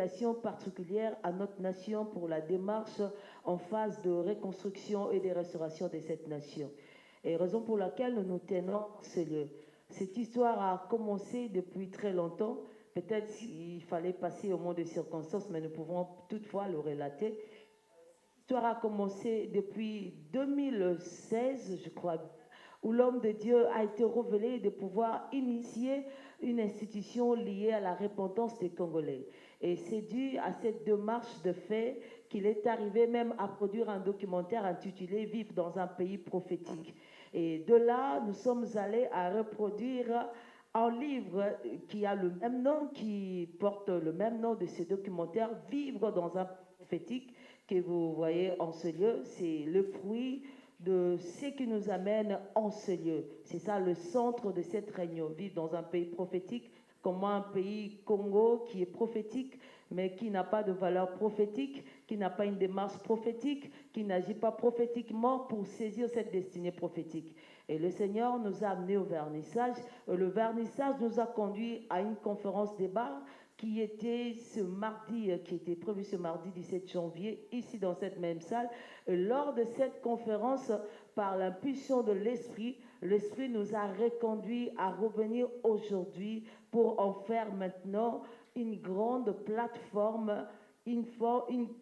révélation particulière à notre nation pour la démarche en phase de reconstruction et de restauration de cette nation. Et raison pour laquelle nous nous tenons ce lieu. Cette histoire a commencé depuis très longtemps. Peut-être qu'il fallait passer au moins de circonstances, mais nous pouvons toutefois le relater. L'histoire a commencé depuis 2016, je crois, où l'homme de Dieu a été révélé de pouvoir initier une institution liée à la repentance des Congolais. Et c'est dû à cette démarche de fait qu'il est arrivé même à produire un documentaire intitulé Vivre dans un pays prophétique. Et de là, nous sommes allés à reproduire un livre qui a le même nom, qui porte le même nom de ce documentaire, Vivre dans un pays prophétique, que vous voyez en ce lieu. C'est le fruit de ce qui nous amène en ce lieu. C'est ça le centre de cette réunion, vivre dans un pays prophétique, comme un pays Congo qui est prophétique, mais qui n'a pas de valeur prophétique, qui n'a pas une démarche prophétique, qui n'agit pas prophétiquement pour saisir cette destinée prophétique. Et le Seigneur nous a amenés au vernissage. Le vernissage nous a conduit à une conférence débat qui était ce mardi, qui était prévu ce mardi 17 janvier, ici dans cette même salle. Et lors de cette conférence, par l'impulsion de l'Esprit, l'Esprit nous a reconduits à revenir aujourd'hui pour en faire maintenant une grande plateforme, une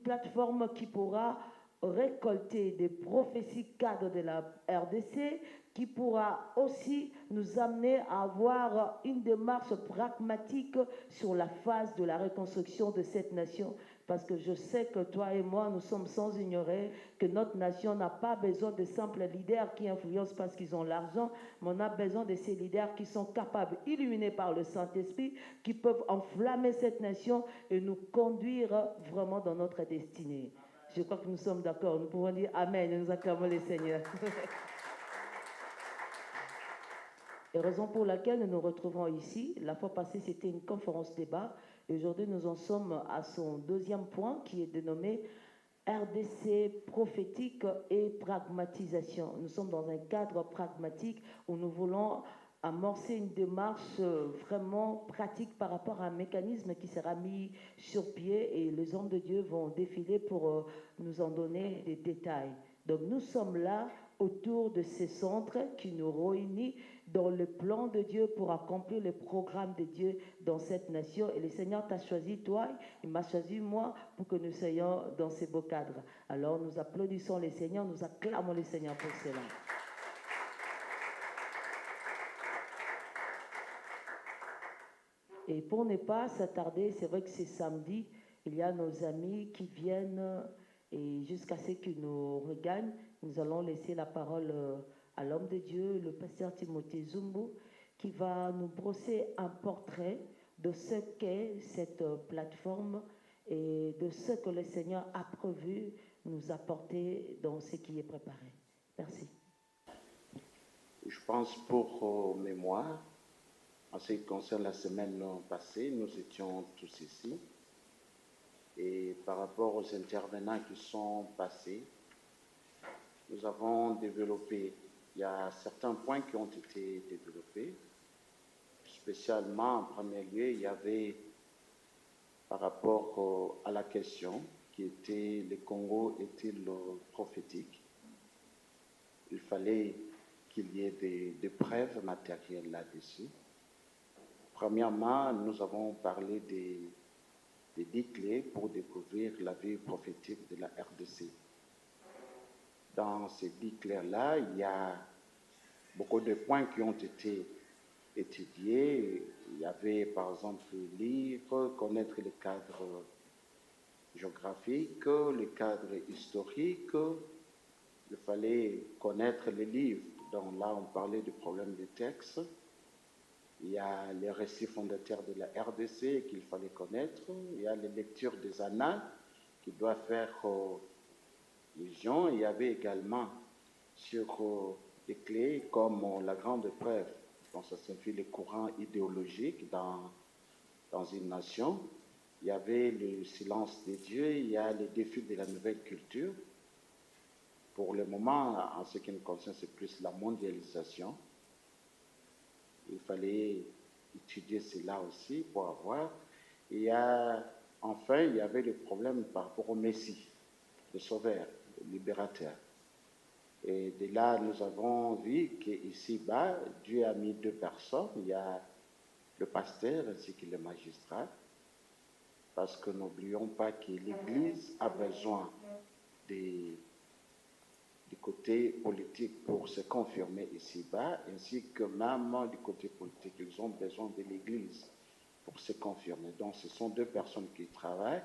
plateforme qui pourra récolter des prophéties cadres de la RDC, qui pourra aussi nous amener à avoir une démarche pragmatique sur la phase de la reconstruction de cette nation. Parce que je sais que toi et moi, nous sommes sans ignorer que notre nation n'a pas besoin de simples leaders qui influencent parce qu'ils ont l'argent, mais on a besoin de ces leaders qui sont capables, illuminés par le Saint-Esprit, qui peuvent enflammer cette nation et nous conduire vraiment dans notre destinée. Je crois que nous sommes d'accord. Nous pouvons dire Amen et nous acclamons le Seigneur. Et raison pour laquelle nous nous retrouvons ici. La fois passée, c'était une conférence débat. Et aujourd'hui, nous en sommes à son deuxième point qui est dénommé RDC prophétique et pragmatisation. Nous sommes dans un cadre pragmatique où nous voulons amorcer une démarche vraiment pratique par rapport à un mécanisme qui sera mis sur pied et les hommes de Dieu vont défiler pour nous en donner des détails. Donc nous sommes là autour de ces centres qui nous réunissent dans le plan de Dieu pour accomplir le programme de Dieu dans cette nation. Et le Seigneur t'a choisi, toi, il m'a choisi, moi, pour que nous soyons dans ces beaux cadres. Alors nous applaudissons le Seigneur, nous acclamons le Seigneur pour cela. Et pour ne pas s'attarder, c'est vrai que c'est samedi, il y a nos amis qui viennent et jusqu'à ce qu'ils nous regagnent, nous allons laisser la parole à l'homme de Dieu, le pasteur Timothée Zumbu, qui va nous brosser un portrait de ce qu'est cette plateforme et de ce que le Seigneur a prévu nous apporter dans ce qui est préparé. Merci. Je pense pour mémoire, en ce qui concerne la semaine passée, nous étions tous ici. Et par rapport aux intervenants qui sont passés, nous avons développé, il y a certains points qui ont été développés. Spécialement, en premier lieu, il y avait par rapport à la question qui était, le Congo est-il prophétique? Il fallait qu'il y ait des preuves matérielles là-dessus. Premièrement, nous avons parlé des 10 clés pour découvrir la vie prophétique de la RDC. Dans ces 10 clés-là, il y a beaucoup de points qui ont été étudiés. Il y avait, par exemple, lire, connaître le cadre géographique, le cadre historique. Il fallait connaître les livres. Donc là, on parlait du problème des textes. Il y a les récits fondateurs de la RDC qu'il fallait connaître. Il y a les lectures des annales qui doivent faire illusion. Il y avait également sur des clés comme la grande preuve. Donc ça signifie les courants idéologiques dans une nation. Il y avait le silence des dieux. Il y a les défis de la nouvelle culture. Pour le moment, en ce qui nous concerne, c'est plus la mondialisation. Il fallait étudier cela aussi pour avoir. Il y a Enfin, il y avait des problèmes par rapport au Messie, le Sauveur, le Libérateur. Et de là, nous avons vu qu'ici-bas, Dieu a mis deux personnes. Il y a le pasteur ainsi que le magistrat. Parce que n'oublions pas que l'Église a besoin du côté politique pour se confirmer ici-bas, ainsi que même du côté politique, ils ont besoin de l'Église pour se confirmer. Donc, ce sont deux personnes qui travaillent.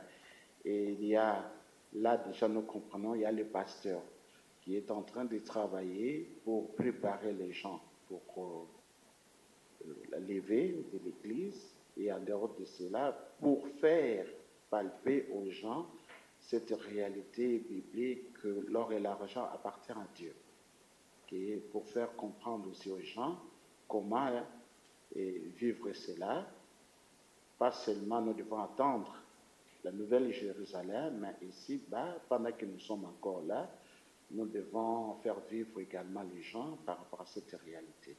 Et il y a, là déjà nous comprenons, il y a le pasteur qui est en train de travailler pour préparer les gens pour la levée de l'Église, et en dehors de cela, pour faire palper aux gens cette réalité biblique que l'or et l'argent appartiennent à Dieu, qui est pour faire comprendre aussi aux gens comment vivre cela. Pas seulement nous devons attendre la nouvelle Jérusalem, mais ici, pendant que nous sommes encore là, nous devons faire vivre également les gens par rapport à cette réalité.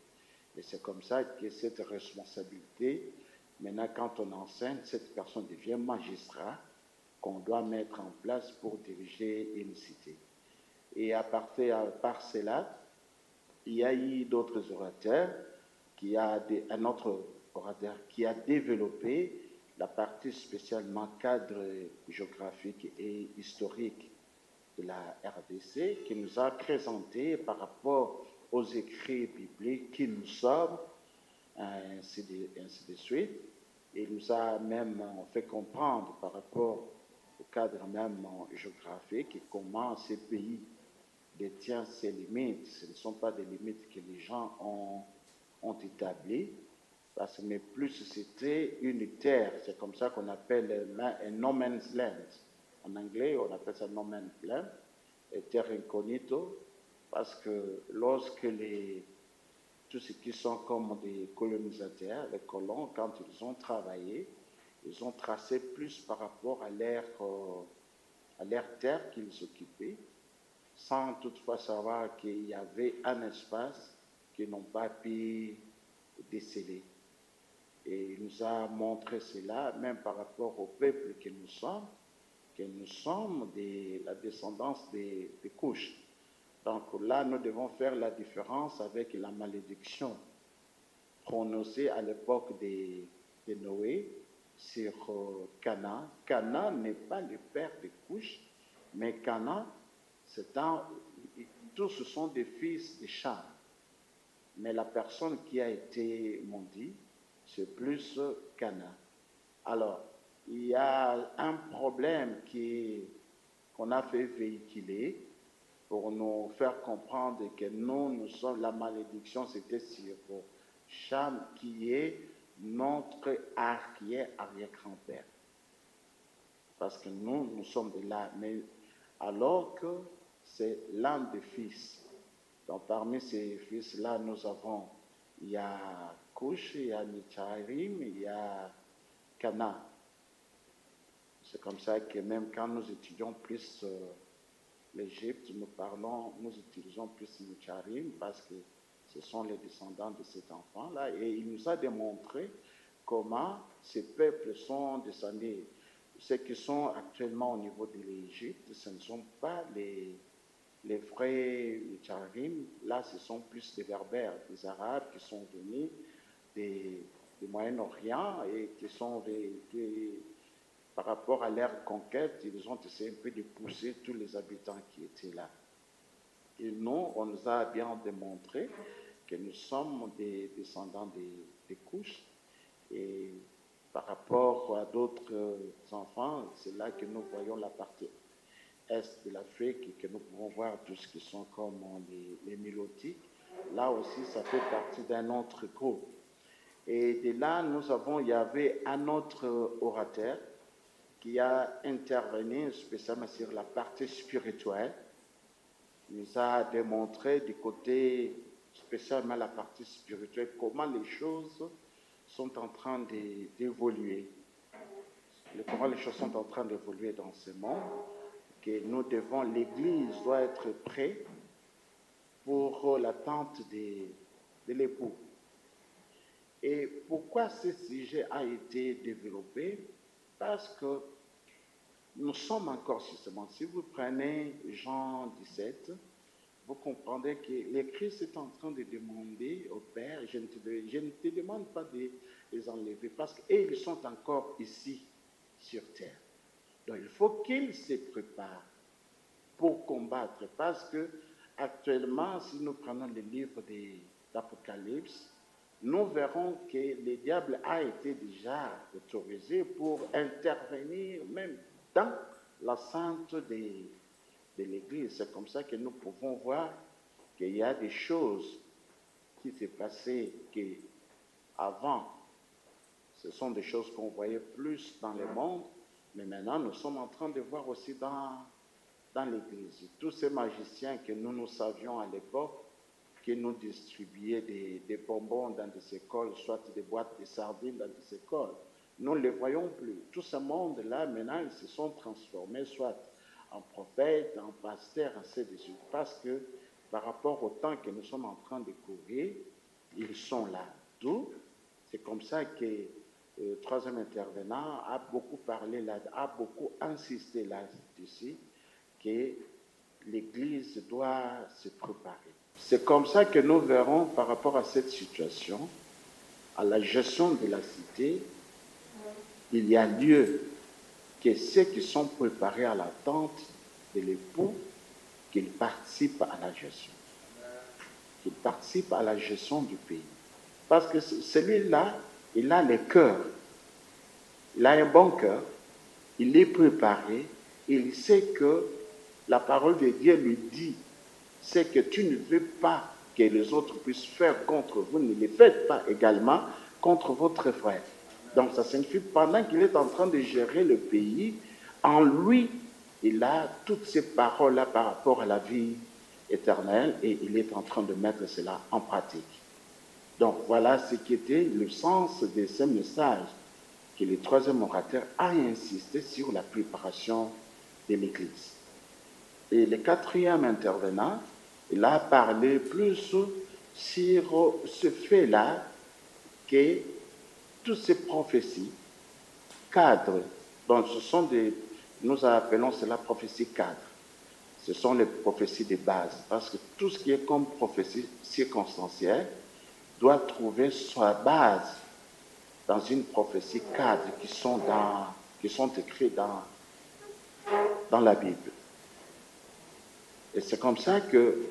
Et c'est comme ça que cette responsabilité, maintenant quand on enseigne, cette personne devient magistrat qu'on doit mettre en place pour diriger une cité. Et par cela, il y a eu d'autres orateurs, un autre orateur qui a développé la partie spécialement cadre géographique et historique de la RDC, qui nous a présenté par rapport aux écrits bibliques qui nous sommes, ainsi de suite. Et il nous a même fait comprendre par rapport au cadre même géographique et comment ces pays détiennent ces limites. Ce ne sont pas des limites que les gens ont établies, parce que mais plus c'était une terre, c'est comme ça qu'on appelle un no man's land. En anglais, on appelle ça no man's land, et terre incognito, parce que lorsque tous ceux qui sont comme des colonisateurs, les colons, quand ils ont travaillé, ils ont tracé plus par rapport à leur terre qu'ils occupaient, sans toutefois savoir qu'il y avait un espace qu'ils n'ont pas pu déceler. Et il nous a montré cela, même par rapport au peuple que nous sommes la descendance des couches. Donc là, nous devons faire la différence avec la malédiction prononcée à l'époque de Noé sur Canaan. Canaan n'est pas le père des couches, mais Canaan, tous ce sont des fils de Cham. Mais la personne qui a été maudite, c'est plus Canaan. Alors, il y a un problème qu'on a fait véhiculer pour nous faire comprendre que nous sommes, la malédiction, c'était sur Cham, qui est notre arrière-grand-père. Parce que nous sommes de là, mais alors que c'est l'un des fils. Donc parmi ces fils-là, il y a Cush, il y a Micharim, il y a Cana. C'est comme ça que même quand nous étudions plus l'Égypte, nous utilisons plus Micharim parce que ce sont les descendants de cet enfant-là. Et il nous a démontré comment ces peuples sont descendus. Ceux qui sont actuellement au niveau de l'Égypte, ce ne sont pas les vrais Micharim. Là, ce sont plus des Berbères, des Arabes qui sont venus du Moyen-Orient et qui sont par rapport à leur conquête, ils ont essayé un peu de pousser tous les habitants qui étaient là. Et nous, on nous a bien démontré que nous sommes des descendants des couches. Et par rapport à d'autres enfants, c'est là que nous voyons la partie est de l'Afrique et que nous pouvons voir tout ce qui sont comme les Nilotiques. Là aussi, ça fait partie d'un autre groupe. Et de là, il y avait un autre orateur qui a intervenu spécialement sur la partie spirituelle. Il nous a démontré du côté, spécialement la partie spirituelle, comment les choses sont en train d'évoluer. Comment les choses sont en train d'évoluer dans ce monde. Que l'Église doit être prête pour l'attente de l'époux. Et pourquoi ce sujet a été développé? Parce que nous sommes encore sur ce monde. Si vous prenez Jean 17, vous comprendrez que le Christ est en train de demander au Père, je ne te demande pas de les enlever, parce qu'ils sont encore ici, sur terre. Donc il faut qu'ils se préparent pour combattre, parce que actuellement, si nous prenons le livre d'Apocalypse, nous verrons que le diable a été déjà autorisé pour intervenir même dans la sainte de l'Église. C'est comme ça que nous pouvons voir qu'il y a des choses qui s'est passées qu'avant, ce sont des choses qu'on voyait plus dans le monde, mais maintenant nous sommes en train de voir aussi dans l'Église. Tous ces magiciens que nous savions à l'époque, qui nous distribuaient des bonbons dans des écoles, soit des boîtes de sardines dans des écoles, nous ne les voyons plus. Tout ce monde-là, maintenant, ils se sont transformés soit en prophètes, en pasteurs, ainsi de suite, parce que par rapport au temps que nous sommes en train de courir, ils sont là. D'où, c'est comme ça que le troisième intervenant a beaucoup parlé là, a beaucoup insisté là-dessus, que l'Église doit se préparer. C'est comme ça que nous verrons par rapport à cette situation, à la gestion de la cité, il y a lieu que ceux qui sont préparés à l'attente de l'époux, qu'ils participent à la gestion. Qu'ils participent à la gestion du pays. Parce que celui-là, il a le cœur. Il a un bon cœur. Il est préparé. Il sait que la parole de Dieu lui dit, c'est que tu ne veux pas que les autres puissent faire contre vous, ne les faites pas également contre votre frère. Donc ça signifie, pendant qu'il est en train de gérer le pays, en lui, il a toutes ces paroles-là par rapport à la vie éternelle et il est en train de mettre cela en pratique. Donc voilà ce qui était le sens de ce message que le troisième orateur a insisté sur la préparation de l'Église. Et le quatrième intervenant, il a parlé plus sur ce fait-là que toutes ces prophéties cadres, donc ce sont nous appelons cela prophétie cadre. Ce sont les prophéties de base, parce que tout ce qui est comme prophétie circonstancielle doit trouver sa base dans une prophétie cadre qui sont écrites dans la Bible. Et c'est comme ça que le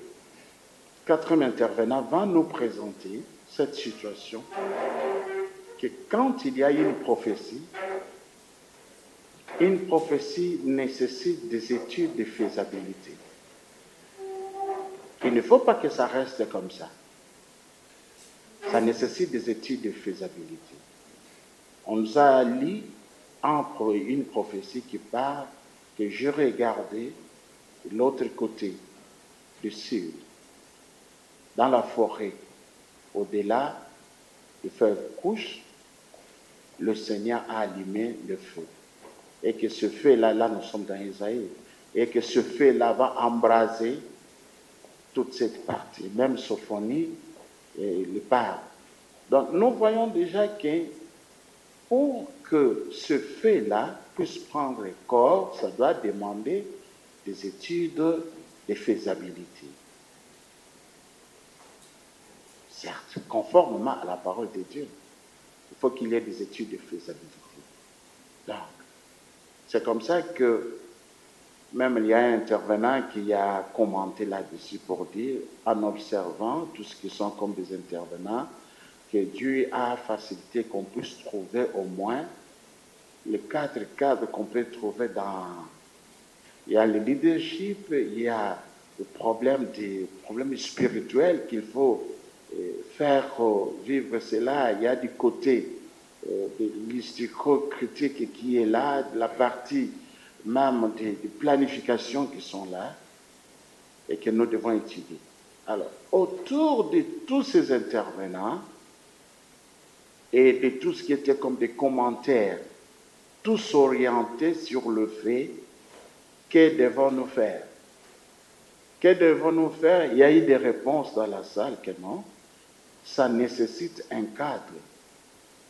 quatrième intervenant va nous présenter cette situation, que quand il y a une prophétie nécessite des études de faisabilité. Il ne faut pas que ça reste comme ça. Ça nécessite des études de faisabilité. On nous a lu une prophétie qui parle que je regardais de l'autre côté du sud, dans la forêt, au-delà du fleuve Couche, le Seigneur a allumé le feu. Et que ce feu-là, nous sommes dans Isaïe, et que ce feu-là va embraser toute cette partie, même Sophonie le parle. Donc nous voyons déjà que pour que ce feu-là puisse prendre corps, ça doit demander des études de faisabilité. Certes, conformément à la parole de Dieu, il faut qu'il y ait des études de faisabilité. Donc, c'est comme ça que même il y a un intervenant qui a commenté là-dessus pour dire, en observant tout ce qui sont comme des intervenants, que Dieu a facilité qu'on puisse trouver au moins les 4 cadres qu'on peut trouver dans... Il y a le leadership, il y a le problème des problèmes spirituels qu'il faut faire vivre cela. Il y a du côté de l'hystico-critique qui est là, de la partie même des planifications qui sont là et que nous devons étudier. Alors, autour de tous ces intervenants et de tout ce qui était comme des commentaires, tous orientés sur le fait que devons-nous faire. Que devons-nous faire? Il y a eu des réponses dans la salle que non. Ça nécessite un cadre.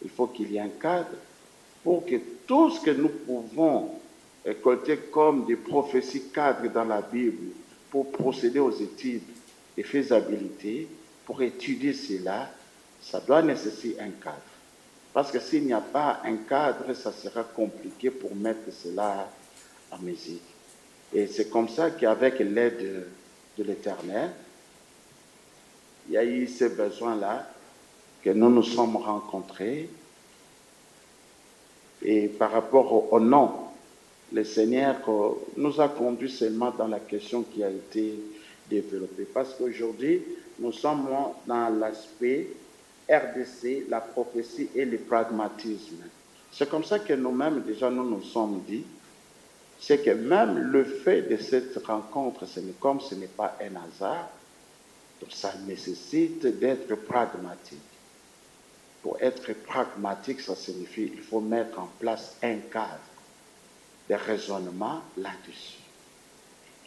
Il faut qu'il y ait un cadre pour que tout ce que nous pouvons récolter comme des prophéties cadres dans la Bible pour procéder aux études de faisabilité, pour étudier cela, ça doit nécessiter un cadre. Parce que s'il n'y a pas un cadre, ça sera compliqué pour mettre cela en musique. Et c'est comme ça qu'avec l'aide de l'Éternel, il y a eu ces besoins-là que nous nous sommes rencontrés. Et par rapport au nom, le Seigneur nous a conduits seulement dans la question qui a été développée. Parce qu'aujourd'hui, nous sommes dans l'aspect RDC, la prophétie et le pragmatisme. C'est comme ça que nous-mêmes, déjà, nous nous sommes dit, c'est que même le fait de cette rencontre, comme ce n'est pas un hasard, donc ça nécessite d'être pragmatique. Pour être pragmatique, ça signifie qu'il faut mettre en place un cadre de raisonnement là-dessus.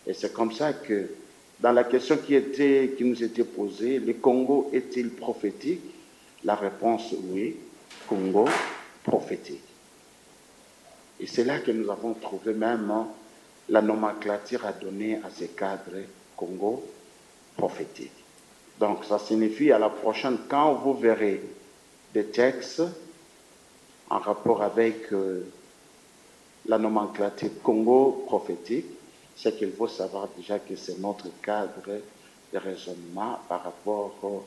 Et c'est comme ça que, dans la question qui nous était posée, le Congo est-il prophétique? La réponse oui, Congo prophétique. Et c'est là que nous avons trouvé même la nomenclature à donner à ces cadres Congo prophétique. Donc ça signifie à la prochaine, quand vous verrez des textes en rapport avec la nomenclature Congo prophétique, c'est qu'il faut savoir déjà que c'est notre cadre de raisonnement par rapport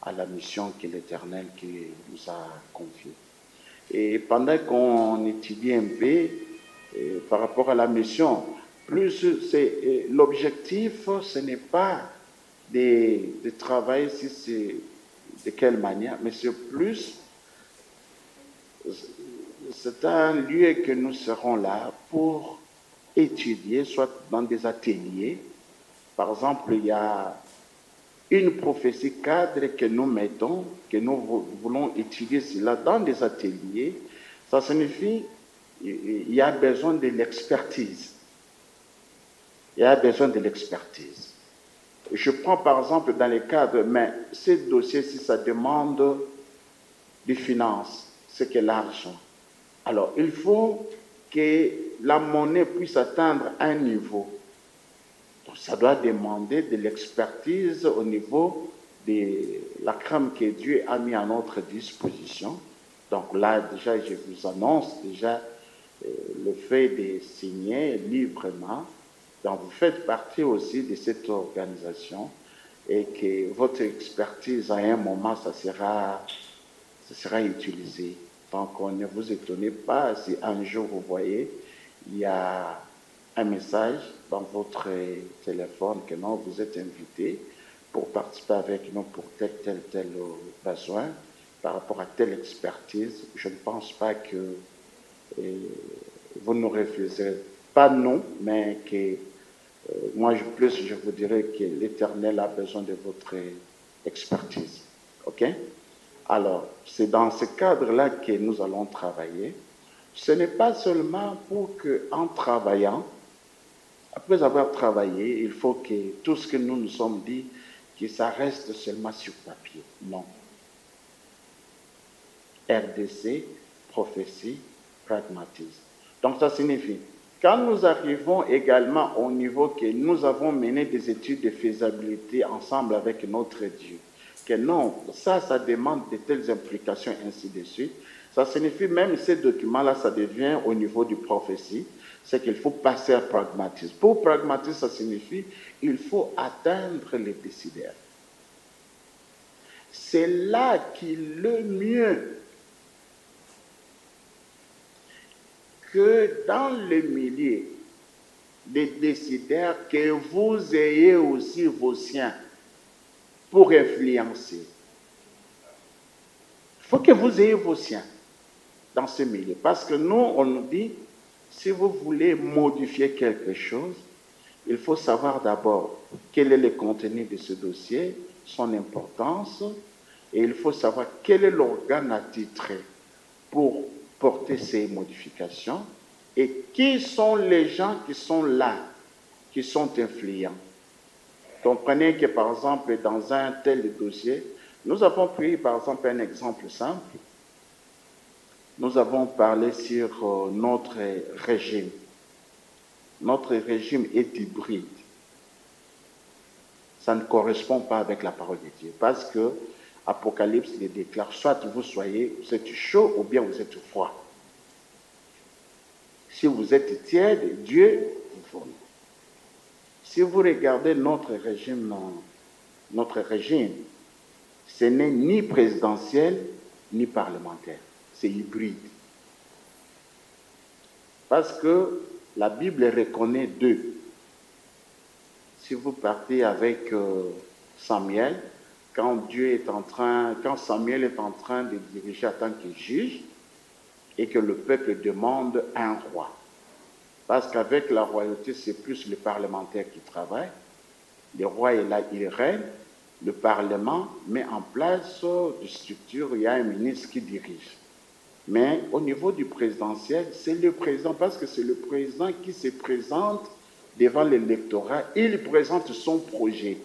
à la mission que l'Éternel qui nous a confiée. Et pendant qu'on étudie un peu par rapport à la mission, plus c'est l'objectif, ce n'est pas de travailler si c'est de quelle manière, mais c'est plus, c'est un lieu que nous serons là pour étudier, soit dans des ateliers. Par exemple, il y a une prophétie cadre que nous mettons, que nous voulons étudier cela dans des ateliers. Ça signifie qu'il y a besoin de l'expertise. Il y a besoin de l'expertise. Je prends par exemple dans les cadres, mais ces dossiers-ci, ça demande des finances, c'est que l'argent. Alors, il faut que la monnaie puisse atteindre un niveau. Donc, ça doit demander de l'expertise au niveau de la crème que Dieu a mis à notre disposition. Donc là, déjà, je vous annonce déjà le fait de signer librement. Donc, vous faites partie aussi de cette organisation et que votre expertise, à un moment, ça sera utilisé. Donc, ne vous étonnez pas si un jour, vous voyez, il y a un message dans votre téléphone que non, vous êtes invité pour participer avec nous pour tel besoin par rapport à telle expertise. Je ne pense pas que vous nous refuserez, pas non, mais que moi, je vous dirais que l'Éternel a besoin de votre expertise. OK? Alors, c'est dans ce cadre-là que nous allons travailler. Ce n'est pas seulement pour qu'en travaillant, après avoir travaillé, il faut que tout ce que nous nous sommes dit, que ça reste seulement sur papier. Non. RDC, prophétie, pragmatisme. Donc ça signifie, quand nous arrivons également au niveau que nous avons mené des études de faisabilité ensemble avec notre Dieu, que non, ça demande de telles implications, ainsi de suite, ça signifie même ces documents-là, ça devient au niveau du prophétie, c'est qu'il faut passer à pragmatisme. Pour pragmatisme, ça signifie il faut atteindre les décideurs. C'est là qu'il le mieux que dans le milieu des décideurs, que vous ayez aussi vos siens pour influencer. Il faut que vous ayez vos siens dans ce milieu. Parce que nous, on nous dit, si vous voulez modifier quelque chose, il faut savoir d'abord quel est le contenu de ce dossier, son importance, et il faut savoir quel est l'organe attitré pour porter ces modifications et qui sont les gens qui sont là, qui sont influents. Comprenez que par exemple, dans un tel dossier, nous avons pris par exemple un exemple simple. Nous avons parlé sur notre régime. notre régime est hybride. Ça ne correspond pas avec la parole de Dieu. Parce que Apocalypse les déclare, soit vous êtes chaud ou bien vous êtes froid. Si vous êtes tiède, Dieu vous fournit. Si vous regardez notre régime, ce n'est ni présidentiel ni parlementaire. C'est hybride. Parce que la Bible reconnaît deux. Si vous partez avec Samuel, quand Samuel est en train de diriger en tant que juge et que le peuple demande un roi. Parce qu'avec la royauté, c'est plus le parlementaire qui travaille. Le roi est là, il règne. Le Parlement met en place des structures, il y a un ministre qui dirige. Mais au niveau du présidentiel, c'est le président, parce que c'est le président qui se présente devant l'électorat, il présente son projet.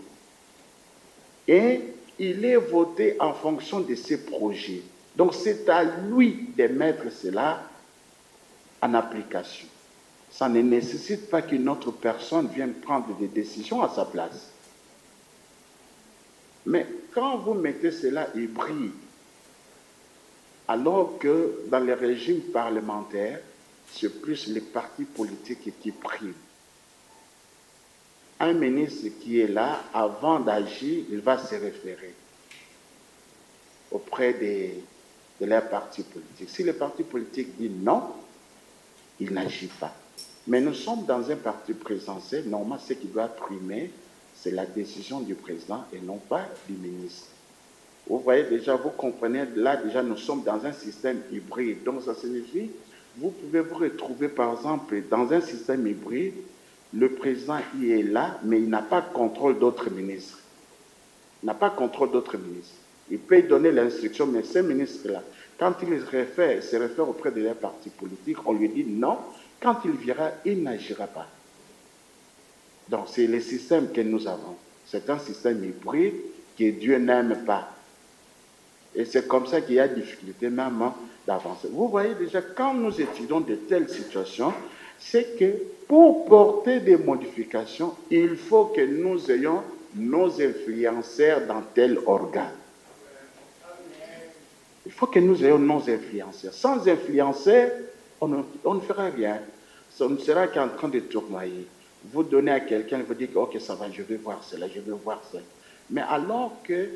Et il est voté en fonction de ses projets. Donc c'est à lui de mettre cela en application. Ça ne nécessite pas qu'une autre personne vienne prendre des décisions à sa place. Mais quand vous mettez cela hybride, alors que dans les régimes parlementaires, c'est plus les partis politiques qui priment. Un ministre qui est là, avant d'agir, il va se référer auprès de leurs partis politiques. Si le parti politique dit non, il n'agit pas. Mais nous sommes dans un parti présidentiel, normalement ce qui doit primer, c'est la décision du président et non pas du ministre. Vous voyez déjà, vous comprenez, là déjà nous sommes dans un système hybride. Donc ça signifie, vous pouvez vous retrouver par exemple dans un système hybride, le président il est là, mais il n'a pas de contrôle d'autres ministres. Il n'a pas de contrôle d'autres ministres. Il peut donner l'instruction, mais ces ministres-là, quand il se réfère auprès de leur parti politique, on lui dit non. Quand il verra, il n'agira pas. Donc c'est le système que nous avons. C'est un système hybride que Dieu n'aime pas. Et c'est comme ça qu'il y a difficulté même d'avancer. Vous voyez déjà, quand nous étudions de telles situations, c'est que pour porter des modifications, il faut que nous ayons nos influenceurs dans tel organe. Il faut que nous ayons nos influenceurs. Sans influenceurs, on ne fera rien. Ça ne sera qu'en train de tournoyer. Vous donnez à quelqu'un, vous dites, ok, ça va, je vais voir cela, je vais voir cela. Mais alors que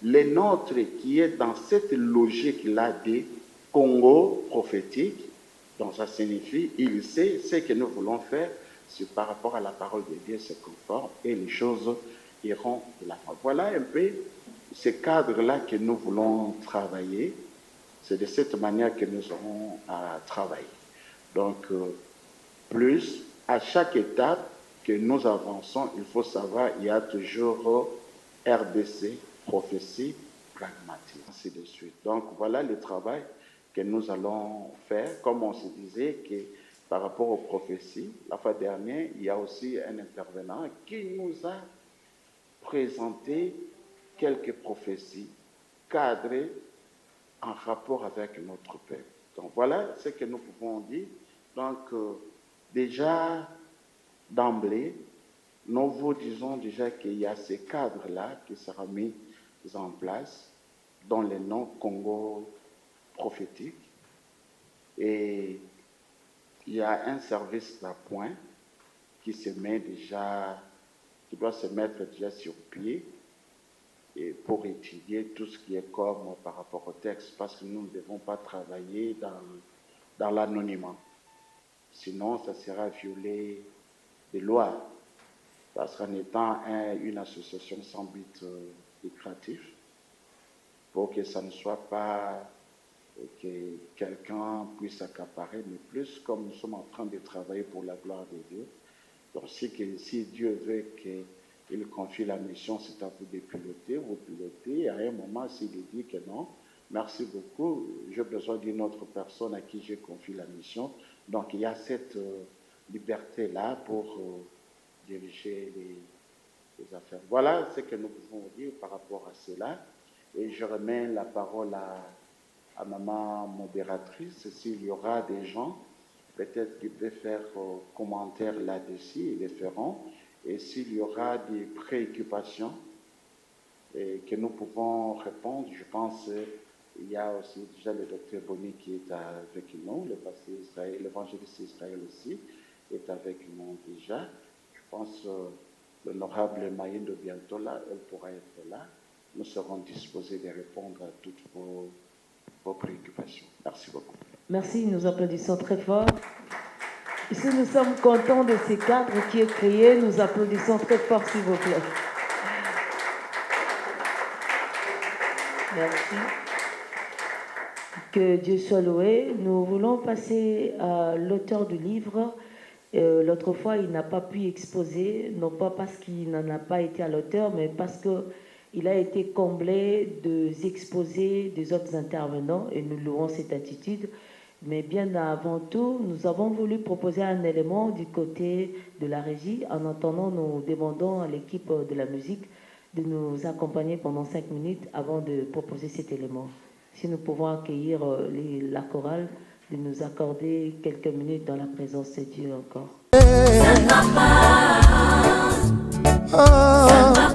les nôtres qui est dans cette logique-là des Congo prophétiques, donc ça signifie, il sait ce que nous voulons faire, c'est par rapport à la parole de Dieu, c'est conforme, et les choses iront de la fin. Voilà un peu ce cadre-là que nous voulons travailler. C'est de cette manière que nous aurons à travailler. Donc, plus, à chaque étape que nous avançons, il faut savoir, il y a toujours RDC, prophétie, pragmatique, ainsi de suite. Donc, voilà le travail que nous allons faire. Comme on se disait que par rapport aux prophéties, la fois dernière, il y a aussi un intervenant qui nous a présenté quelques prophéties cadrées en rapport avec notre peuple. Donc, voilà ce que nous pouvons dire. Donc, déjà, d'emblée, nous vous disons déjà qu'il y a ces cadres-là qui seront mis en place dans les noms Congo prophétiques. Et il y a un service d'appoint qui doit se mettre déjà sur pied et pour étudier tout ce qui est comme par rapport au texte, parce que nous ne devons pas travailler dans l'anonymat. Sinon, ça sera violer des lois. Parce qu'en étant une association sans but lucratif, pour que ça ne soit pas que quelqu'un puisse accaparer, mais plus comme nous sommes en train de travailler pour la gloire de Dieu. Donc si Dieu veut qu'il confie la mission, c'est à vous de piloter, vous pilotez, et à un moment, s'il dit que non, merci beaucoup, j'ai besoin d'une autre personne à qui j'ai confié la mission. Donc il y a cette liberté-là pour diriger les affaires. Voilà ce que nous pouvons dire par rapport à cela. Et je remets la parole à maman modératrice, s'il y aura des gens peut-être qu'ils peuvent faire commentaire là-dessus, ils le feront. Et s'il y aura des préoccupations que nous pouvons répondre, je pense qu'il y a aussi déjà le docteur Boni qui est avec nous, le pasteur Israël, l'évangéliste Israël aussi est avec nous déjà. Je pense l'honorable Maïndo bientôt là, elle pourra être là. Nous serons disposés de répondre à toutes vos préoccupations. Merci beaucoup. Merci, nous applaudissons très fort. Ici, nous sommes contents de ce cadre qui est créé. Nous applaudissons très fort, s'il vous plaît. Merci. Que Dieu soit loué. Nous voulons passer à l'auteur du livre. L'autre fois, il n'a pas pu exposer, non pas parce qu'il n'en a pas été à l'auteur, mais parce qu'il a été comblé des exposés des autres intervenants, et nous louons cette attitude. Mais bien avant tout, nous avons voulu proposer un élément du côté de la régie. En attendant, nous demandons à l'équipe de la musique de nous accompagner pendant 5 minutes avant de proposer cet élément. Si nous pouvons accueillir la chorale, de nous accorder quelques minutes dans la présence de Dieu encore. Ça ne va pas, ça ne va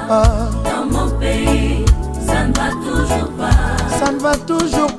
pas, dans mon pays, ça ne va toujours pas. Ça ne va toujours pas.